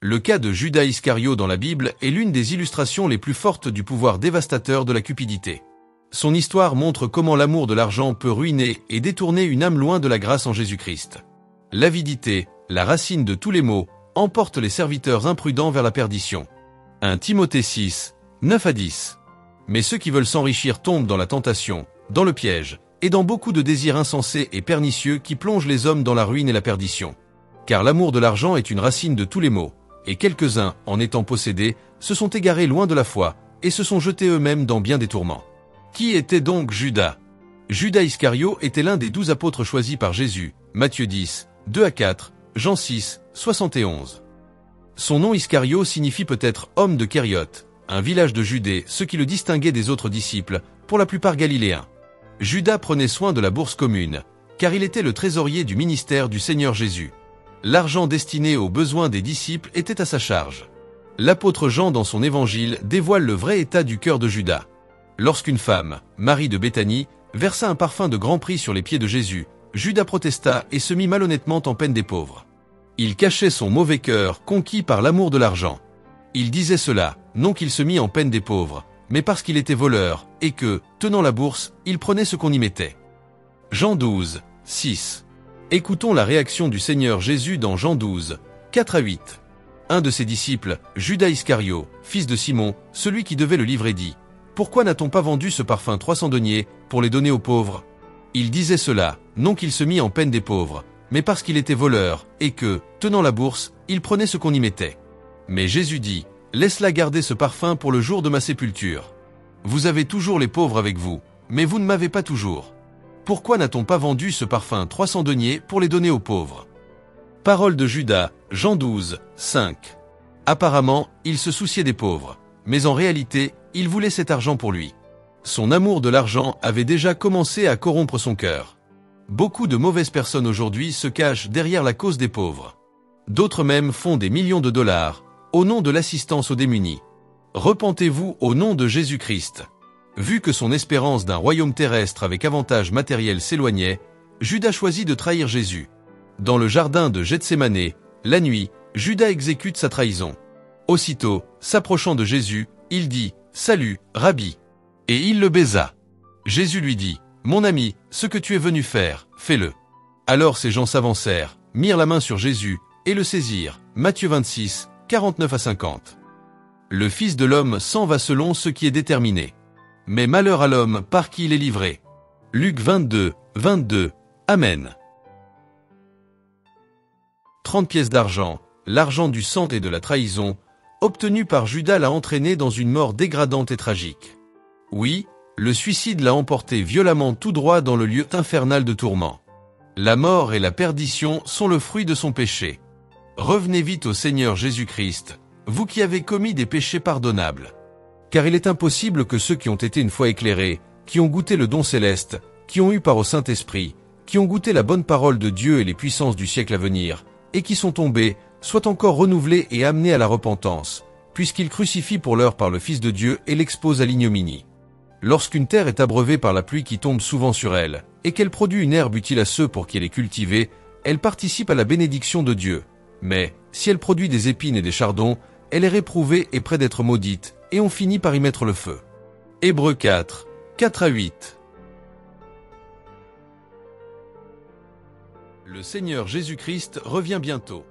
Le cas de Judas Iscario dans la Bible est l'une des illustrations les plus fortes du pouvoir dévastateur de la cupidité. Son histoire montre comment l'amour de l'argent peut ruiner et détourner une âme loin de la grâce en Jésus-Christ. L'avidité, la racine de tous les maux, emporte les serviteurs imprudents vers la perdition. 1 Timothée 6, 9 à 10. Mais ceux qui veulent s'enrichir tombent dans la tentation, dans le piège, et dans beaucoup de désirs insensés et pernicieux qui plongent les hommes dans la ruine et la perdition. Car l'amour de l'argent est une racine de tous les maux, et quelques-uns, en étant possédés, se sont égarés loin de la foi, et se sont jetés eux-mêmes dans bien des tourments. Qui était donc Judas? Judas Iscario était l'un des 12 apôtres choisis par Jésus, Matthieu 10, 2 à 4, Jean 6, 71. Son nom Iscario signifie peut-être homme de Kériote, un village de Judée, ce qui le distinguait des autres disciples, pour la plupart galiléens. Judas prenait soin de la bourse commune, car il était le trésorier du ministère du Seigneur Jésus. L'argent destiné aux besoins des disciples était à sa charge. L'apôtre Jean dans son évangile dévoile le vrai état du cœur de Judas. Lorsqu'une femme, Marie de Béthanie, versa un parfum de grand prix sur les pieds de Jésus, Judas protesta et se mit malhonnêtement en peine des pauvres. Il cachait son mauvais cœur conquis par l'amour de l'argent. Il disait cela, non qu'il se mit en peine des pauvres, mais parce qu'il était voleur, et que, tenant la bourse, il prenait ce qu'on y mettait. Jean 12, 6. Écoutons la réaction du Seigneur Jésus dans Jean 12, 4 à 8. Un de ses disciples, Judas Iscario, fils de Simon, celui qui devait le livrer dit: « Pourquoi n'a-t-on pas vendu ce parfum 300 deniers pour les donner aux pauvres ?» Il disait cela, non qu'il se mit en peine des pauvres, mais parce qu'il était voleur, et que, tenant la bourse, il prenait ce qu'on y mettait. Mais Jésus dit: « Laisse-la garder ce parfum pour le jour de ma sépulture. Vous avez toujours les pauvres avec vous, mais vous ne m'avez pas toujours. Pourquoi n'a-t-on pas vendu ce parfum 300 deniers pour les donner aux pauvres ?» Parole de Judas, Jean 12, 5. Apparemment, il se souciait des pauvres, mais en réalité, il voulait cet argent pour lui. Son amour de l'argent avait déjà commencé à corrompre son cœur. Beaucoup de mauvaises personnes aujourd'hui se cachent derrière la cause des pauvres. D'autres même font des millions de dollars, au nom de l'assistance aux démunis. Repentez-vous au nom de Jésus-Christ. Vu que son espérance d'un royaume terrestre avec avantages matériels s'éloignait, Judas choisit de trahir Jésus. Dans le jardin de Gethsémané, la nuit, Judas exécute sa trahison. Aussitôt, s'approchant de Jésus, il dit: « Salut, Rabbi !» Et il le baisa. Jésus lui dit: « Mon ami, ce que tu es venu faire, fais-le. » Alors ces gens s'avancèrent, mirent la main sur Jésus, et le saisirent. Matthieu 26, 49 à 50. Le Fils de l'homme s'en va selon ce qui est déterminé. Mais malheur à l'homme par qui il est livré. Luc 22, 22. Amen. 30 pièces d'argent, l'argent du sang et de la trahison, obtenu par Judas l'a entraîné dans une mort dégradante et tragique. Oui, le suicide l'a emporté violemment tout droit dans le lieu infernal de tourment. La mort et la perdition sont le fruit de son péché. Revenez vite au Seigneur Jésus-Christ, vous qui avez commis des péchés pardonnables. Car il est impossible que ceux qui ont été une fois éclairés, qui ont goûté le don céleste, qui ont eu part au Saint-Esprit, qui ont goûté la bonne parole de Dieu et les puissances du siècle à venir, et qui sont tombés, soient encore renouvelés et amenés à la repentance, puisqu'ils crucifient pour l'heure par le Fils de Dieu et l'exposent à l'ignominie. Lorsqu'une terre est abreuvée par la pluie qui tombe souvent sur elle, et qu'elle produit une herbe utile à ceux pour qui elle est cultivée, elle participe à la bénédiction de Dieu. Mais, si elle produit des épines et des chardons, elle est réprouvée et près d'être maudite, et on finit par y mettre le feu. Hébreux 4, 4 à 8. Le Seigneur Jésus-Christ revient bientôt.